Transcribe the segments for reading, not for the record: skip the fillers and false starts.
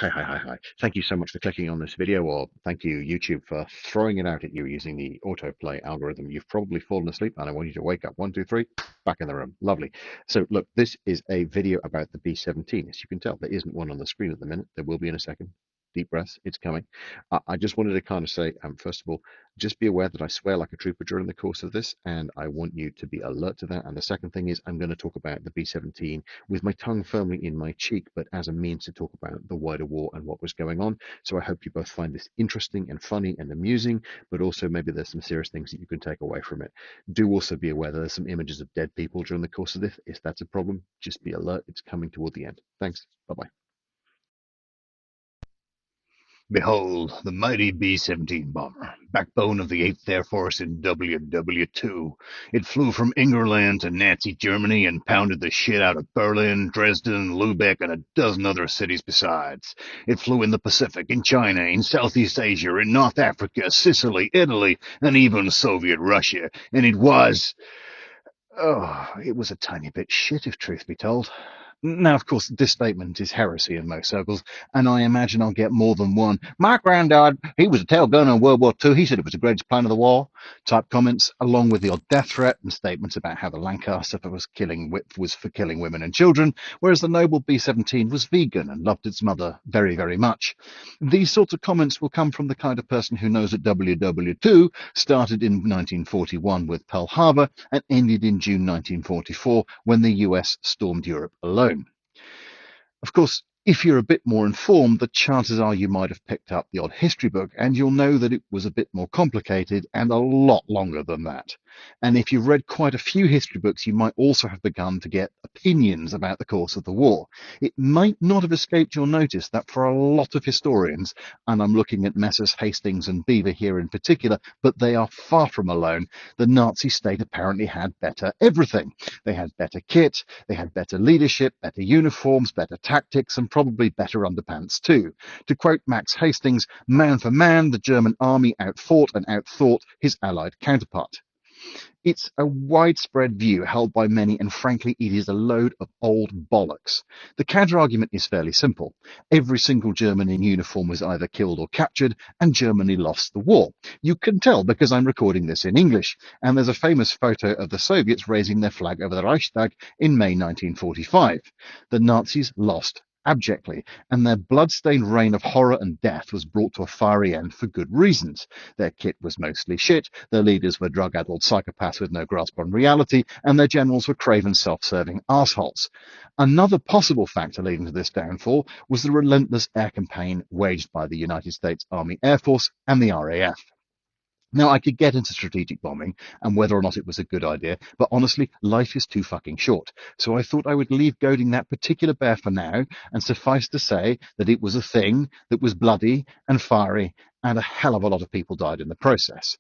Hi. Thank you so much for clicking on this video, or thank you, YouTube, for throwing it out at you using the autoplay algorithm. You've probably fallen asleep, and I want you to wake up. 1, 2, 3, back in the room. Lovely. So, look, this is a video about the B-17. As you can tell, there isn't one on the screen at the minute. There will be in a second. Deep breaths, it's coming. I just wanted to kind of say, first of all, just be aware that I swear like a trooper during the course of this, and I want you to be alert to that. And the second thing is, I'm going to talk about the B-17 with my tongue firmly in my cheek, but as a means to talk about the wider war and what was going on. So I hope you both find this interesting and funny and amusing, but also maybe there's some serious things that you can take away from it. Do also be aware that there's some images of dead people during the course of this. If that's a problem, just be alert. It's coming toward the end. Thanks. Bye-bye. Behold, the mighty B-17 bomber, backbone of the 8th Air Force in WW2. It flew from Ingerland to Nazi Germany and pounded the shit out of Berlin, Dresden, Lubeck, and a dozen other cities besides. It flew in the Pacific, in China, in Southeast Asia, in North Africa, Sicily, Italy, and even Soviet Russia. And it was a tiny bit shit, if truth be told. Now, of course, this statement is heresy in most circles, and I imagine I'll get more than one, "My granddad, he was a tail gunner in World War II, he said it was the greatest plan of the war," type comments, along with the odd death threat and statements about how the Lancaster was for killing women and children, whereas the noble B-17 was vegan and loved its mother very, very much. These sorts of comments will come from the kind of person who knows that WW2 started in 1941 with Pearl Harbor and ended in June 1944 when the US stormed Europe alone. Of course, if you're a bit more informed, the chances are you might have picked up the odd history book, and you'll know that it was a bit more complicated and a lot longer than that. And if you've read quite a few history books, you might also have begun to get opinions about the course of the war. It might not have escaped your notice that for a lot of historians, and I'm looking at Messrs. Hastings and Beaver here in particular, but they are far from alone, the Nazi state apparently had better everything. They had better kit, they had better leadership, better uniforms, better tactics, and probably better underpants too. To quote Max Hastings, "Man for man, the German army outfought and outthought his Allied counterpart." It's a widespread view held by many, and frankly, it is a load of old bollocks. The counter-argument is fairly simple. Every single German in uniform was either killed or captured, and Germany lost the war. You can tell because I'm recording this in English, and there's a famous photo of the Soviets raising their flag over the Reichstag in May 1945. The Nazis lost abjectly, and their blood-stained reign of horror and death was brought to a fiery end for good reasons. Their kit was mostly shit, their leaders were drug-addled psychopaths with no grasp on reality, and their generals were craven, self-serving assholes. Another possible factor leading to this downfall was the relentless air campaign waged by the United States Army Air Force and the RAF. Now, I could get into strategic bombing and whether or not it was a good idea, but honestly, life is too fucking short. So I thought I would leave goading that particular bear for now, and suffice to say that it was a thing that was bloody and fiery, and a hell of a lot of people died in the process.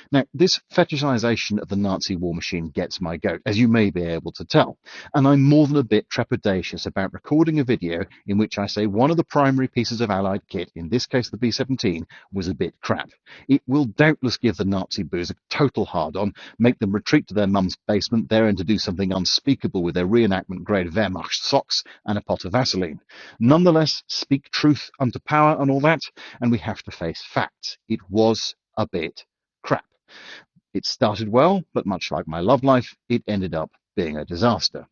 Now, this fetishization of the Nazi war machine gets my goat, as you may be able to tell, and I'm more than a bit trepidatious about recording a video in which I say one of the primary pieces of Allied kit, in this case the B-17, was a bit crap. It will doubtless give the Nazi boos a total hard-on, make them retreat to their mum's basement, therein to do something unspeakable with their reenactment-grade Wehrmacht socks and a pot of Vaseline. Nonetheless, speak truth unto power and all that, and we have to face facts. It was a bit crap. It started well, but much like my love life, it ended up being a disaster.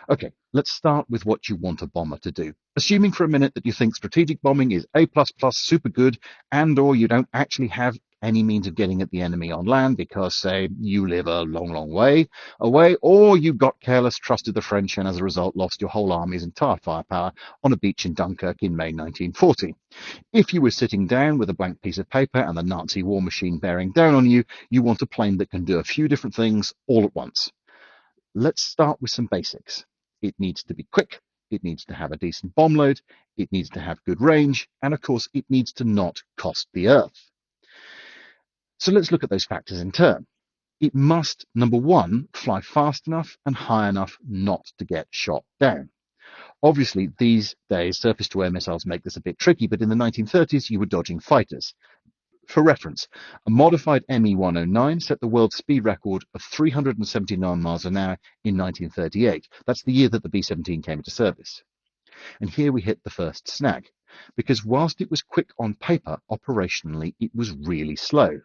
Okay, let's start with what you want a bomber to do. Assuming for a minute that you think strategic bombing is A++ super good, and or you don't actually have any means of getting at the enemy on land because, say, you live a long way away, or you got careless, trusted the French, and as a result lost your whole army's entire firepower on a beach in Dunkirk in May 1940. If you were sitting down with a blank piece of paper and the Nazi war machine bearing down on you, you want a plane that can do a few different things all at once. Let's start with some basics. It needs to be quick, it needs to have a decent bomb load, it needs to have good range, and of course it needs to not cost the earth. So let's look at those factors in turn. It must, number one, fly fast enough and high enough not to get shot down. Obviously, these days, surface-to-air missiles make this a bit tricky, but in the 1930s, you were dodging fighters. For reference, a modified Me-109 set the world speed record of 379 miles an hour in 1938. That's the year that the B-17 came into service. And here we hit the first snag, because whilst it was quick on paper, operationally it was really slow.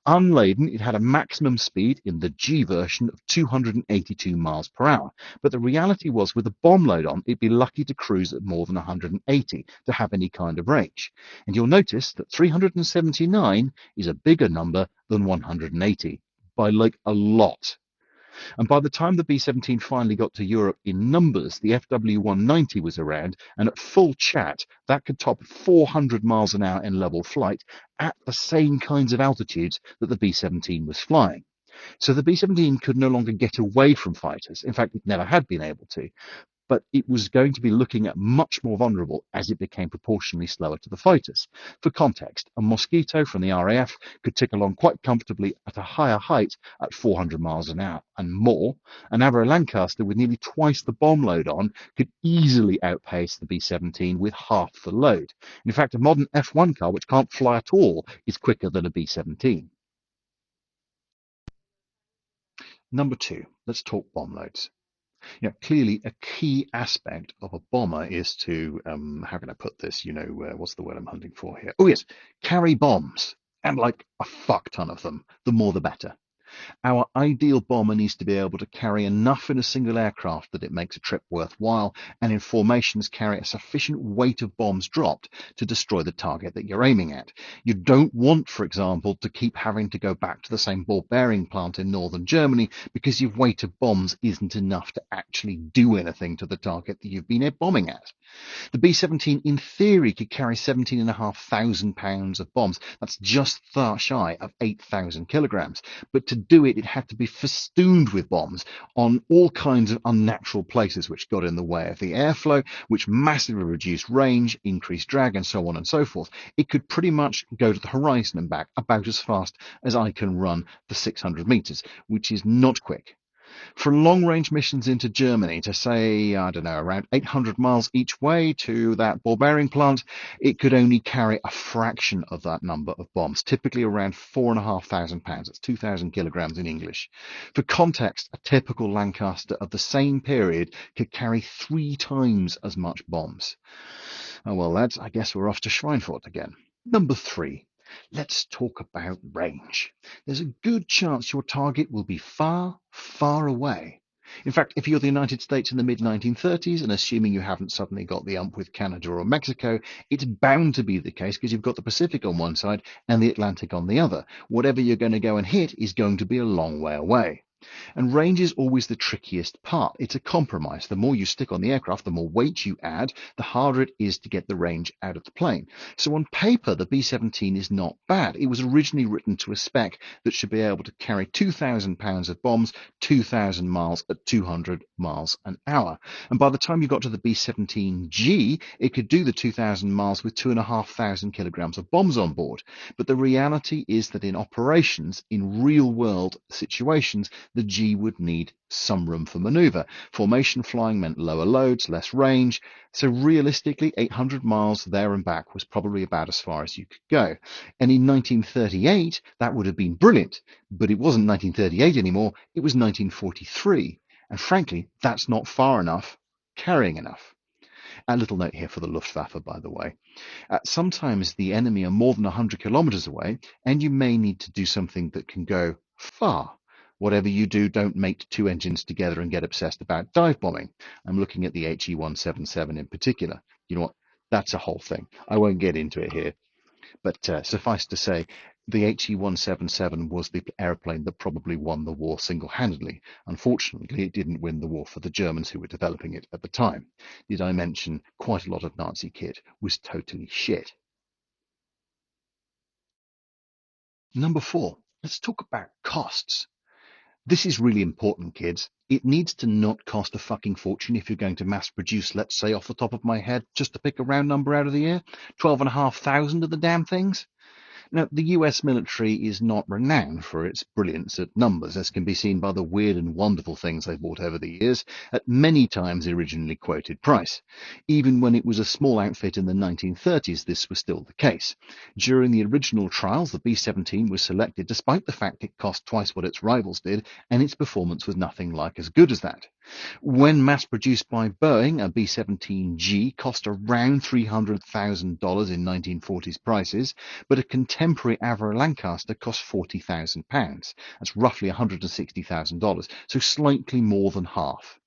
Unladen, it had a maximum speed in the G version of 282 miles per hour, but the reality was with a bomb load on, it'd be lucky to cruise at more than 180 to have any kind of range. And you'll notice that 379 is a bigger number than 180, by like a lot. And by the time the B-17 finally got to Europe in numbers, the FW-190 was around, and at full chat, that could top 400 miles an hour in level flight at the same kinds of altitudes that the B-17 was flying. So the B-17 could no longer get away from fighters. In fact, it never had been able to. But it was going to be looking at much more vulnerable as it became proportionally slower to the fighters. For context, a Mosquito from the RAF could tick along quite comfortably at a higher height at 400 miles an hour and more. An Avro Lancaster with nearly twice the bomb load on could easily outpace the B-17 with half the load. In fact, a modern F1 car, which can't fly at all, is quicker than a B-17. Number two, let's talk bomb loads. Clearly a key aspect of a bomber is to, how can I put this? What's the word I'm hunting for here? Oh, yes, carry bombs, and like a fuck ton of them. The more the better. Our ideal bomber needs to be able to carry enough in a single aircraft that it makes a trip worthwhile, and in formations carry a sufficient weight of bombs dropped to destroy the target that you're aiming at. You don't want, for example, to keep having to go back to the same ball bearing plant in northern Germany because your weight of bombs isn't enough to actually do anything to the target that you've been bombing at. The B-17 in theory could carry 17,500 pounds of bombs. That's just far shy of 8,000 kilograms. But to do it, it had to be festooned with bombs on all kinds of unnatural places which got in the way of the airflow, which massively reduced range, increased drag, and so on and so forth. It could pretty much go to the horizon and back about as fast as I can run the 600 meters, which is not quick. For long-range missions into Germany to say, I don't know, around 800 miles each way to that ball bearing plant, it could only carry a fraction of that number of bombs, typically around 4,500 pounds. That's 2,000 kilograms in English. For context, a typical Lancaster of the same period could carry 3 times as much bombs. Oh well, lads, I guess we're off to Schweinfurt again. Number 3. Let's talk about range. There's a good chance your target will be far, far away. In fact, if you're the United States in the mid-1930s, and assuming you haven't suddenly got the ump with Canada or Mexico, it's bound to be the case because you've got the Pacific on one side and the Atlantic on the other. Whatever you're going to go and hit is going to be a long way away. And range is always the trickiest part. It's a compromise. The more you stick on the aircraft, the more weight you add, the harder it is to get the range out of the plane. So on paper, the B-17 is not bad. It was originally written to a spec that should be able to carry 2,000 pounds of bombs, 2,000 miles at 200 miles an hour. And by the time you got to the B-17G, it could do the 2,000 miles with 2,500 kilograms of bombs on board. But the reality is that in operations, in real-world situations, the G would need some room for maneuver. Formation flying meant lower loads, less range. So realistically, 800 miles there and back was probably about as far as you could go. And in 1938, that would have been brilliant. But it wasn't 1938 anymore. It was 1943. And frankly, that's not far enough, carrying enough. A little note here for the Luftwaffe, by the way. Sometimes the enemy are more than 100 kilometers away, and you may need to do something that can go far. Whatever you do, don't mate 2 engines together and get obsessed about dive bombing. I'm looking at the HE-177 in particular. You know what? That's a whole thing. I won't get into it here. But suffice to say, the HE-177 was the airplane that probably won the war single-handedly. Unfortunately, it didn't win the war for the Germans who were developing it at the time. Did I mention quite a lot of Nazi kit was totally shit? Number 4, let's talk about costs. This is really important, kids. It needs to not cost a fucking fortune if you're going to mass produce, let's say off the top of my head, just to pick a round number out of the air, 12,500 of the damn things. Now, the US military is not renowned for its brilliance at numbers, as can be seen by the weird and wonderful things they've bought over the years, at many times the originally quoted price. Even when it was a small outfit in the 1930s, this was still the case. During the original trials, the B-17 was selected despite the fact it cost twice what its rivals did, and its performance was nothing like as good as that. When mass-produced by Boeing, a B-17G cost around $300,000 in 1940s prices, but a contemporary Avro Lancaster cost £40,000. That's roughly $160,000, so slightly more than half.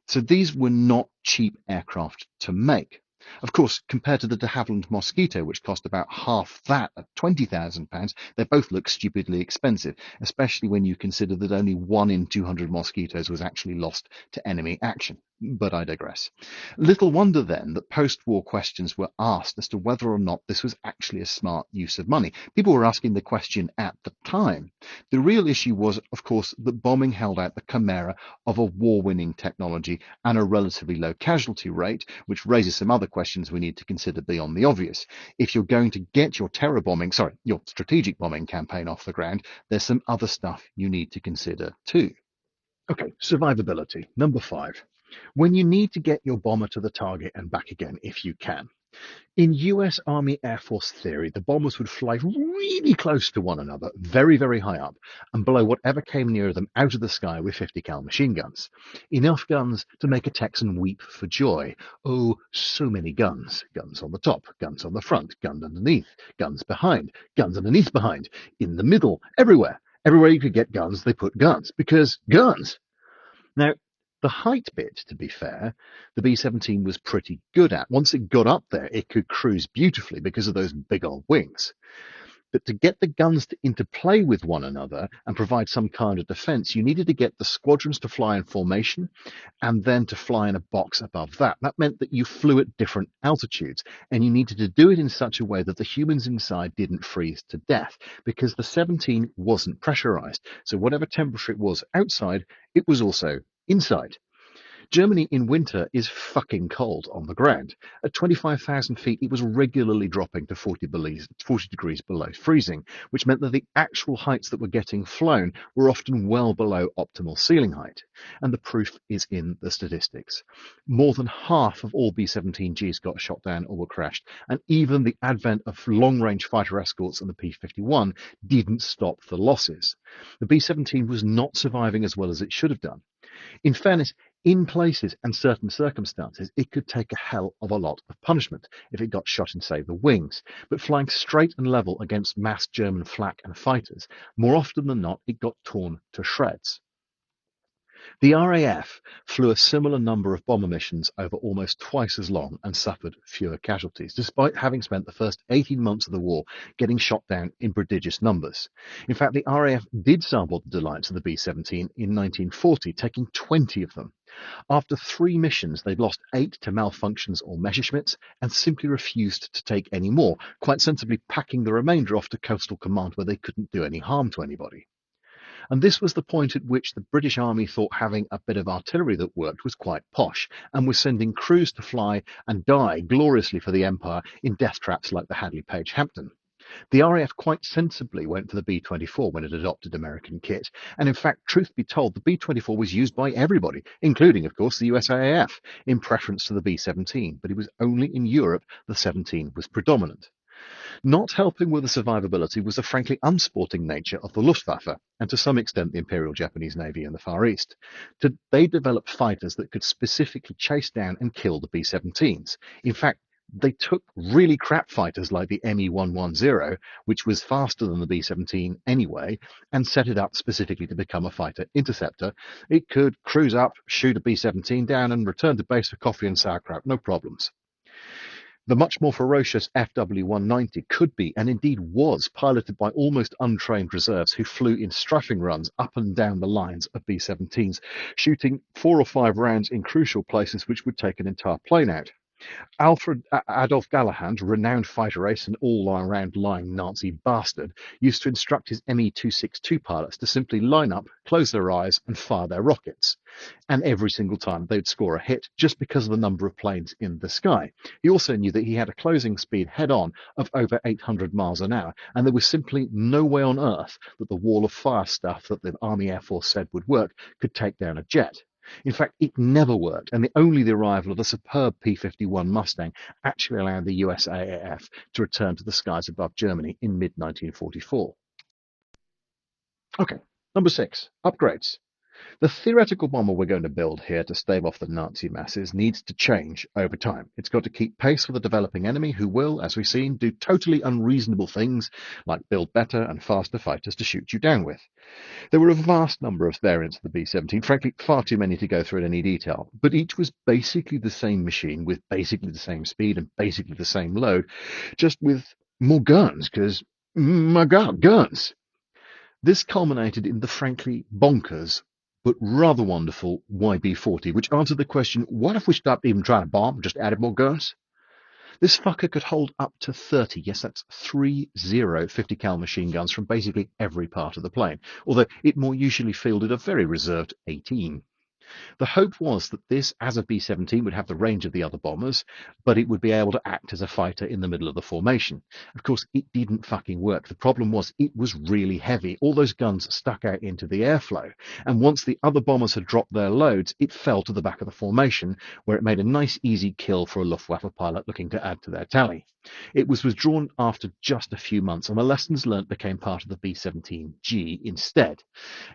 So these were not cheap aircraft to make. Of course, compared to the de Havilland Mosquito, which cost about half that at £20,000, they both look stupidly expensive, especially when you consider that only 1 in 200 Mosquitoes was actually lost to enemy action. But I digress. Little wonder then that post-war questions were asked as to whether or not this was actually a smart use of money. People were asking the question at the time. The real issue was, of course, that bombing held out the chimera of a war-winning technology and a relatively low casualty rate, which raises some other questions we need to consider beyond the obvious. If you're going to get your your strategic bombing campaign off the ground, there's some other stuff you need to consider too. Okay, survivability. Number 5. When you need to get your bomber to the target and back again if you can. In US Army Air Force theory, the bombers would fly really close to one another, very, very high up, and blow whatever came near them out of the sky with 50 cal machine guns. Enough guns to make a Texan weep for joy. Oh, so many guns. Guns on the top, guns on the front, guns underneath, guns behind, guns underneath behind, in the middle, everywhere. Everywhere you could get guns, they put guns, because guns. Now, the height bit, to be fair, the B-17 was pretty good at. Once it got up there, it could cruise beautifully because of those big old wings. But to get the guns to interplay with one another and provide some kind of defense, you needed to get the squadrons to fly in formation and then to fly in a box above that. That meant that you flew at different altitudes, and you needed to do it in such a way that the humans inside didn't freeze to death, because the 17 wasn't pressurized. So whatever temperature it was outside, it was also inside. Germany in winter is fucking cold on the ground. At 25,000 feet, it was regularly dropping to 40 degrees below freezing, which meant that the actual heights that were getting flown were often well below optimal ceiling height. And the proof is in the statistics. More than half of all B-17Gs got shot down or were crashed, and even the advent of long-range fighter escorts and the P-51 didn't stop the losses. The B-17 was not surviving as well as it should have done. In fairness, in places and certain circumstances, it could take a hell of a lot of punishment if it got shot in, say, the wings. But flying straight and level against massed German flak and fighters, more often than not, it got torn to shreds. The RAF flew a similar number of bomber missions over almost twice as long and suffered fewer casualties, despite having spent the first 18 months of the war getting shot down in prodigious numbers. In fact, the RAF did sample the delights of the B-17 in 1940, taking 20 of them. After 3 missions, they'd lost 8 to malfunctions or Messerschmitts and simply refused to take any more, quite sensibly packing the remainder off to Coastal Command where they couldn't do any harm to anybody. And this was the point at which the British Army thought having a bit of artillery that worked was quite posh, and was sending crews to fly and die gloriously for the Empire in death traps like the Hadley Page Hampton. The RAF quite sensibly went for the B-24 when it adopted American kit, and in fact, truth be told, the B-24 was used by everybody, including, of course, the USAAF, in preference to the B-17, but it was only in Europe the 17 was predominant. Not helping with the survivability was the frankly unsporting nature of the Luftwaffe, and to some extent the Imperial Japanese Navy in the Far East. They developed fighters that could specifically chase down and kill the B-17s. In fact, they took really crap fighters like the Me-110, which was faster than the B-17 anyway, and set it up specifically to become a fighter interceptor. It could cruise up, shoot a B-17 down, and return to base for coffee and sauerkraut, no problems. The much more ferocious FW-190 could be, and indeed was, piloted by almost untrained reserves who flew in strafing runs up and down the lines of B-17s, shooting 4 or 5 rounds in crucial places which would take an entire plane out. Adolf Galahad, renowned fighter ace and all-around lying Nazi bastard, used to instruct his Me-262 pilots to simply line up, close their eyes, and fire their rockets. And every single time they would score a hit just because of the number of planes in the sky. He also knew that he had a closing speed head-on of over 800 miles an hour, and there was simply no way on earth that the wall of fire stuff that the Army Air Force said would work could take down a jet. In fact, it never worked, and only the arrival of the superb P-51 Mustang actually allowed the USAAF to return to the skies above Germany in mid-1944. Okay, number 6, upgrades. The theoretical bomber we're going to build here to stave off the Nazi masses needs to change over time. It's got to keep pace with the developing enemy who will, as we've seen, do totally unreasonable things like build better and faster fighters to shoot you down with. There were a vast number of variants of the B-17, frankly far too many to go through in any detail, but each was basically the same machine with basically the same speed and basically the same load, just with more guns, because, my God, guns! This culminated in the frankly bonkers but rather wonderful YB-40, which answered the question, what if we stopped even trying to bomb and just added more guns? This fucker could hold up to 30, yes, that's 30 50 cal machine guns from basically every part of the plane, although it more usually fielded a very reserved 18. The hope was that this, as a B-17, would have the range of the other bombers, but it would be able to act as a fighter in the middle of the formation. Of course, it didn't fucking work. The problem was it was really heavy. All those guns stuck out into the airflow, and once the other bombers had dropped their loads, it fell to the back of the formation, where it made a nice easy kill for a Luftwaffe pilot looking to add to their tally. It was withdrawn after just a few months, and the lessons learnt became part of the B-17G instead.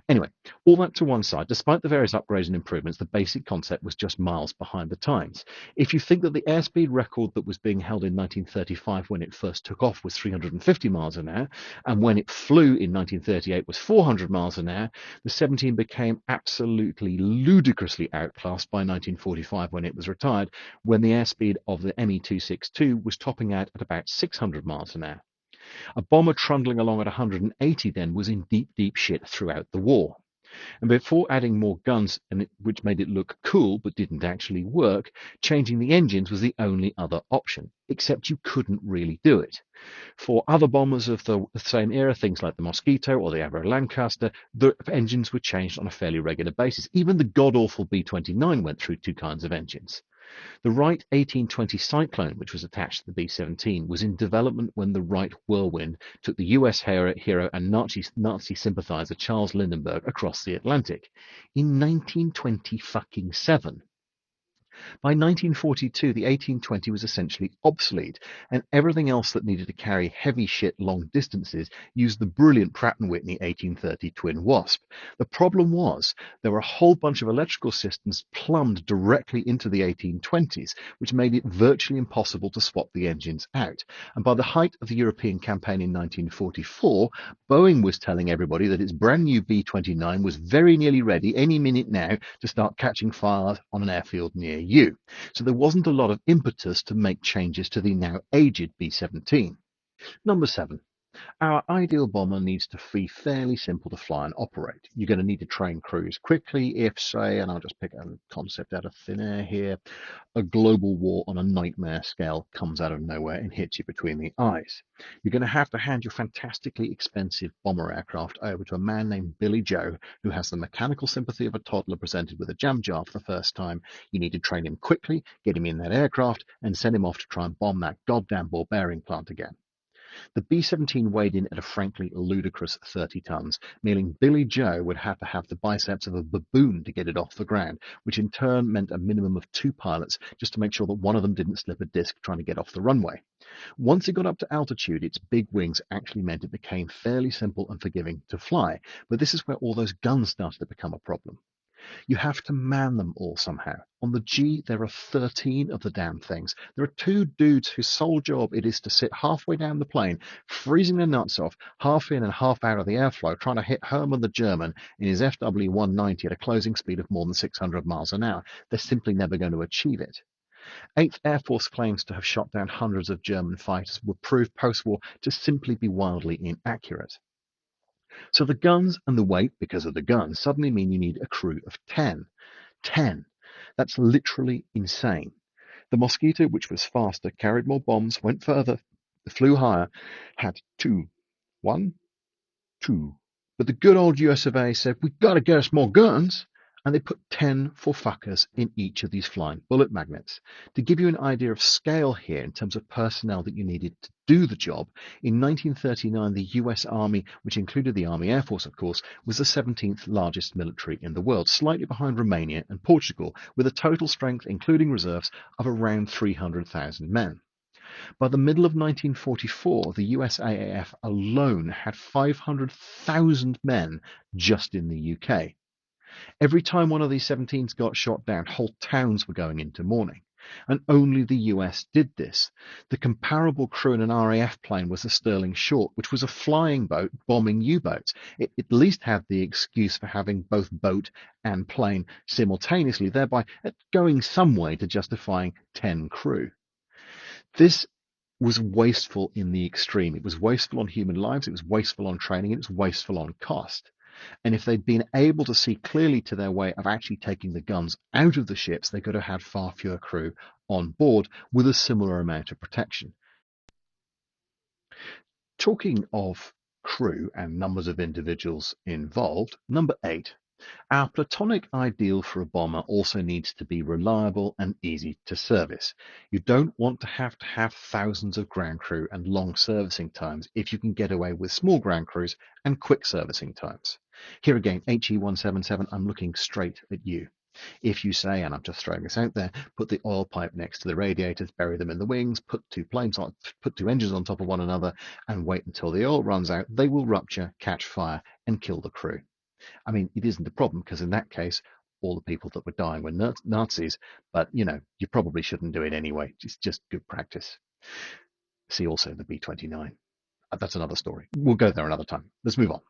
Anyway, all that to one side, despite the various upgrades and improvements, the basic concept was just miles behind the times. If you think that the airspeed record that was being held in 1935 when it first took off was 350 miles an hour, and when it flew in 1938 was 400 miles an hour, the 17 became absolutely ludicrously outclassed by 1945 when it was retired, when the airspeed of the ME-262 was topping out at about 600 miles an hour. A bomber trundling along at 180 then was in deep, deep shit throughout the war. And before adding more guns, which made it look cool but didn't actually work, changing the engines was the only other option, except you couldn't really do it. For other bombers of the same era, things like the Mosquito or the Avro Lancaster, the engines were changed on a fairly regular basis. Even the god-awful B-29 went through two kinds of engines. The Wright 1820 Cyclone, which was attached to the B-17, was in development when the Wright Whirlwind took the US hero and Nazi sympathizer Charles Lindbergh across the Atlantic in 1927. By 1942, the 1820 was essentially obsolete, and everything else that needed to carry heavy shit long distances used the brilliant Pratt & Whitney 1830 Twin Wasp. The problem was there were a whole bunch of electrical systems plumbed directly into the 1820s, which made it virtually impossible to swap the engines out. And by the height of the European campaign in 1944, Boeing was telling everybody that its brand new B-29 was very nearly ready any minute now to start catching fire on an airfield near you. So there wasn't a lot of impetus to make changes to the now aged B-17. Number 7. Our ideal bomber needs to be fairly simple to fly and operate. You're going to need to train crews quickly if, say, and I'll just pick a concept out of thin air here, a global war on a nightmare scale comes out of nowhere and hits you between the eyes. You're going to have to hand your fantastically expensive bomber aircraft over to a man named Billy Joe, who has the mechanical sympathy of a toddler presented with a jam jar for the first time. You need to train him quickly, get him in that aircraft, and send him off to try and bomb that goddamn ball bearing plant again. The B-17 weighed in at a frankly ludicrous 30 tons, meaning Billy Joe would have to have the biceps of a baboon to get it off the ground, which in turn meant a minimum of 2 pilots just to make sure that one of them didn't slip a disc trying to get off the runway. Once it got up to altitude, its big wings actually meant it became fairly simple and forgiving to fly, but this is where all those guns started to become a problem. You have to man them all somehow. On the G, there are 13 of the damn things. There are 2 dudes whose sole job it is to sit halfway down the plane, freezing their nuts off, half in and half out of the airflow, trying to hit Herman the German in his FW-190 at a closing speed of more than 600 miles an hour. They're simply never going to achieve it. 8th Air Force claims to have shot down hundreds of German fighters were proved post-war to simply be wildly inaccurate. So the guns and the weight, because of the guns, suddenly mean you need a crew of 10. 10. That's literally insane. The Mosquito, which was faster, carried more bombs, went further, flew higher, had 2. 1, 2. But the good old US of A said, we've got to get us more guns. And they put 10 for fuckers in each of these flying bullet magnets. To give you an idea of scale here in terms of personnel that you needed to do the job, in 1939 the US Army, which included the Army Air Force of course, was the 17th largest military in the world, slightly behind Romania and Portugal, with a total strength, including reserves, of around 300,000 men. By the middle of 1944, the USAAF alone had 500,000 men just in the UK. Every time one of these 17s got shot down, whole towns were going into mourning. And only the US did this. The comparable crew in an RAF plane was the Sterling Short, which was a flying boat bombing U-boats. It at least had the excuse for having both boat and plane simultaneously, thereby going some way to justifying 10 crew. This was wasteful in the extreme. It was wasteful on human lives, it was wasteful on training, it was wasteful on cost. And if they'd been able to see clearly to their way of actually taking the guns out of the ships, they could have had far fewer crew on board with a similar amount of protection. Talking of crew and numbers of individuals involved, number 8. Our platonic ideal for a bomber also needs to be reliable and easy to service. You don't want to have thousands of ground crew and long servicing times if you can get away with small ground crews and quick servicing times. Here again, HE177, I'm looking straight at you. If you say, and I'm just throwing this out there, put the oil pipe next to the radiators, bury them in the wings, put two engines on top of one another, and wait until the oil runs out, they will rupture, catch fire, and kill the crew. I mean, it isn't a problem because in that case, all the people that were dying were Nazis, but you probably shouldn't do it anyway. It's just good practice. See also the B-29. That's another story. We'll go there another time. Let's move on.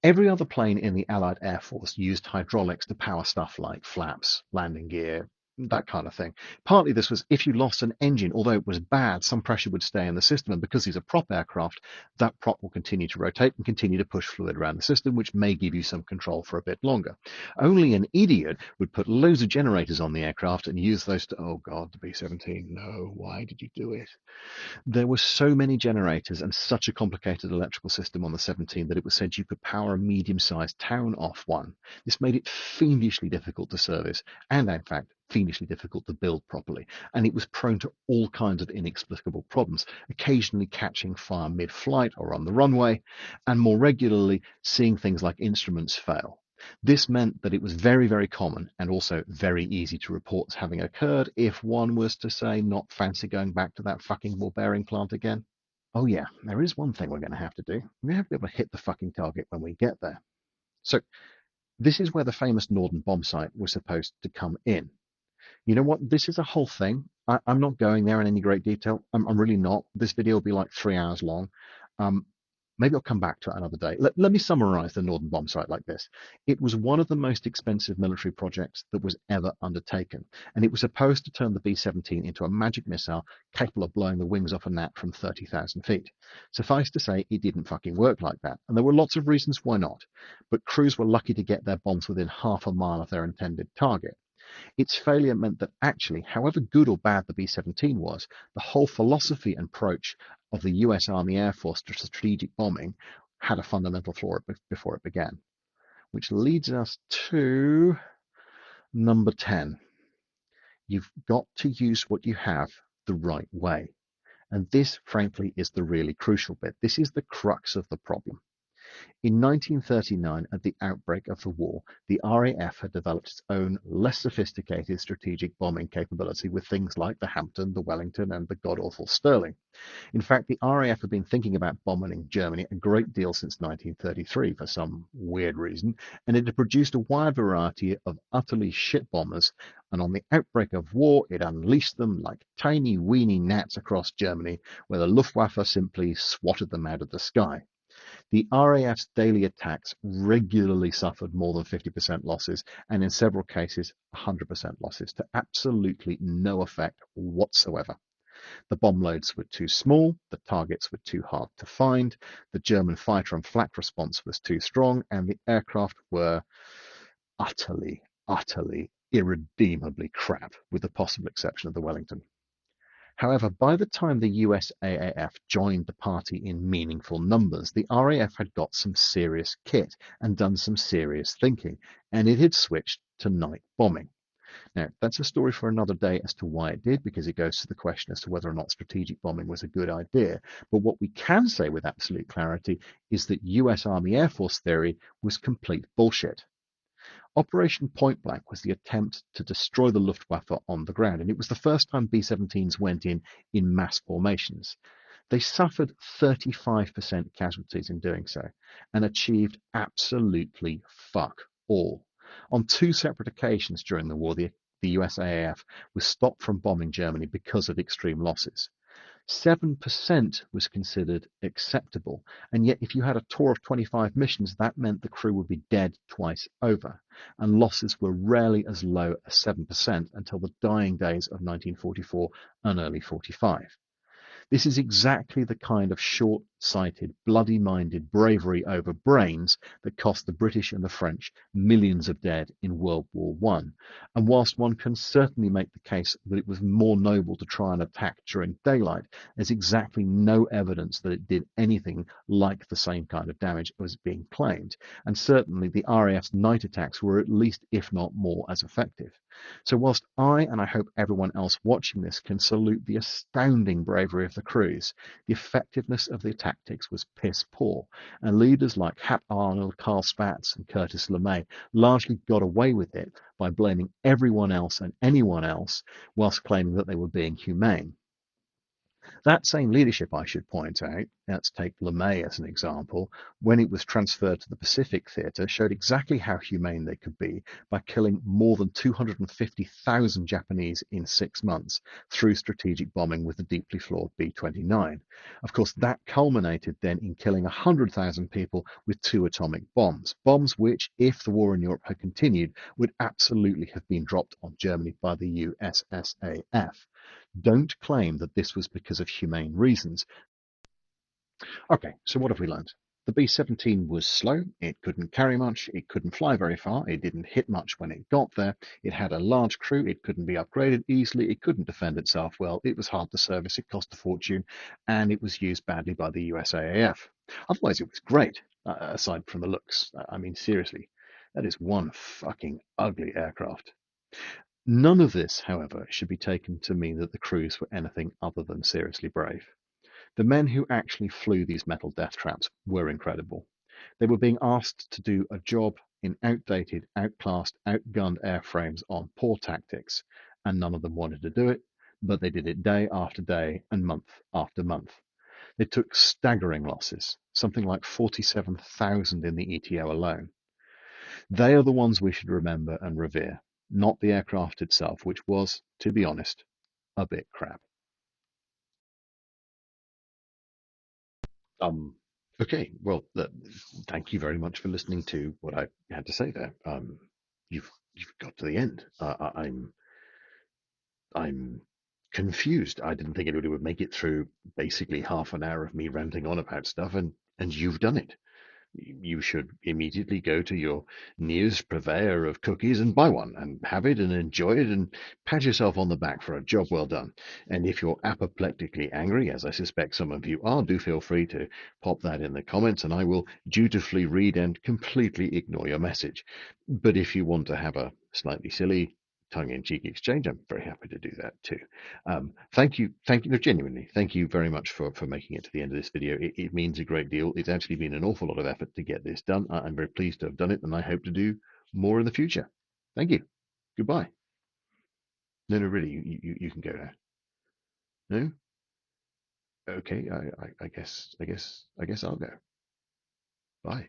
Every other plane in the Allied Air Force used hydraulics to power stuff like flaps, landing gear, that kind of thing. Partly this was if you lost an engine, although it was bad, some pressure would stay in the system, and because these are prop aircraft, that prop will continue to rotate and continue to push fluid around the system, which may give you some control for a bit longer. Only an idiot would put loads of generators on the aircraft and use those to, oh God, the B-17, no, why did you do it? There were so many generators and such a complicated electrical system on the 17 that it was said you could power a medium-sized town off one. This made it fiendishly difficult to service and, in fact, fiendishly difficult to build properly. And it was prone to all kinds of inexplicable problems, occasionally catching fire mid-flight or on the runway, and more regularly seeing things like instruments fail. This meant that it was very, very common and also very easy to report as having occurred if one was to say, not fancy going back to that fucking ball bearing plant again. Oh yeah, there is one thing we're going to have to do. We're going to have to be able to hit the fucking target when we get there. So this is where the famous Norden bomb site was supposed to come in. You know what? This is a whole thing. I'm not going there in any great detail. I'm really not. This video will be like 3 hours long. Maybe I'll come back to it another day. Let me summarize the Norden bomb site like this. It was one of the most expensive military projects that was ever undertaken, and it was supposed to turn the B-17 into a magic missile capable of blowing the wings off a gnat from 30,000 feet. Suffice to say, it didn't fucking work like that, and there were lots of reasons why not, but crews were lucky to get their bombs within half a mile of their intended target. Its failure meant that actually, however good or bad the B-17 was, the whole philosophy and approach of the US Army Air Force to strategic bombing had a fundamental flaw before it began. Which leads us to number 10. You've got to use what you have the right way. And this, frankly, is the really crucial bit. This is the crux of the problem. In 1939, at the outbreak of the war, the RAF had developed its own, less sophisticated strategic bombing capability with things like the Hampton, the Wellington, and the god-awful Sterling. In fact, the RAF had been thinking about bombing Germany a great deal since 1933 for some weird reason, and it had produced a wide variety of utterly shit bombers, and on the outbreak of war, it unleashed them like tiny weeny gnats across Germany, where the Luftwaffe simply swatted them out of the sky. The RAF's daily attacks regularly suffered more than 50% losses, and in several cases 100% losses, to absolutely no effect whatsoever. The bomb loads were too small, the targets were too hard to find, the German fighter and flak response was too strong, and the aircraft were utterly, irredeemably crap, with the possible exception of the Wellington. However, by the time the USAAF joined the party in meaningful numbers, the RAF had got some serious kit and done some serious thinking, and it had switched to night bombing. Now, that's a story for another day as to why it did, because it goes to the question as to whether or not strategic bombing was a good idea. But what we can say with absolute clarity is that US Army Air Force theory was complete bullshit. Operation Point Blank was the attempt to destroy the Luftwaffe on the ground, and it was the first time B-17s went in mass formations. They suffered 35% casualties in doing so and achieved absolutely fuck all. On two separate occasions during the war, the USAAF was stopped from bombing Germany because of extreme losses. 7% was considered acceptable, and yet if you had a tour of 25 missions, that meant the crew would be dead twice over, and losses were rarely as low as 7% until the dying days of 1944 and early 45. This is exactly the kind of short-sighted, bloody-minded bravery over brains that cost the British and the French millions of dead in World War One. And whilst one can certainly make the case that it was more noble to try and attack during daylight, there's exactly no evidence that it did anything like the same kind of damage as being claimed. And certainly the RAF's night attacks were at least, if not more, as effective. So whilst and I hope everyone else watching this, can salute the astounding bravery of the crews, the effectiveness of the tactics was piss poor, and leaders like Hap Arnold, Carl Spaatz, and Curtis LeMay largely got away with it by blaming everyone else and anyone else whilst claiming that they were being humane. That same leadership, I should point out, let's take LeMay as an example, when it was transferred to the Pacific Theatre, showed exactly how humane they could be by killing more than 250,000 Japanese in 6 months through strategic bombing with the deeply flawed B-29. Of course, that culminated then in killing 100,000 people with 2 atomic bombs, bombs which, if the war in Europe had continued, would absolutely have been dropped on Germany by the USAAF. Don't claim that this was because of humane reasons. Okay, so what have we learned? The B-17 was slow, it couldn't carry much, it couldn't fly very far, it didn't hit much when it got there, it had a large crew, it couldn't be upgraded easily, it couldn't defend itself well, it was hard to service, it cost a fortune, and it was used badly by the USAAF. Otherwise, it was great, aside from the looks. I mean, seriously, that is one fucking ugly aircraft. None of this, however, should be taken to mean that the crews were anything other than seriously brave. The men who actually flew these metal death traps were incredible. They were being asked to do a job in outdated, outclassed, outgunned airframes on poor tactics, and none of them wanted to do it, but they did it day after day and month after month. They took staggering losses, something like 47,000 in the ETO alone. They are the ones we should remember and revere, not the aircraft itself, which was, to be honest, a bit crap. Um, okay, well, thank you very much for listening to what I had to say there. You've got to the end. I'm confused. I didn't think anybody would make it through basically half an hour of me ranting on about stuff, and you've done it. You should immediately go to your nearest purveyor of cookies and buy one and have it and enjoy it and pat yourself on the back for a job well done. And if you're apoplectically angry, as I suspect some of you are, do feel free to pop that in the comments and I will dutifully read and completely ignore your message. But if you want to have a slightly silly tongue-in-cheek exchange, I'm very happy to do that too. Thank you, no, genuinely, thank you very much for making it to the end of this video. It means a great deal. It's actually been an awful lot of effort to get this done. I'm very pleased to have done it, and I hope to do more in the future. Thank you. Goodbye. No, no, really, you can go now. No? Okay, I guess I'll go. Bye.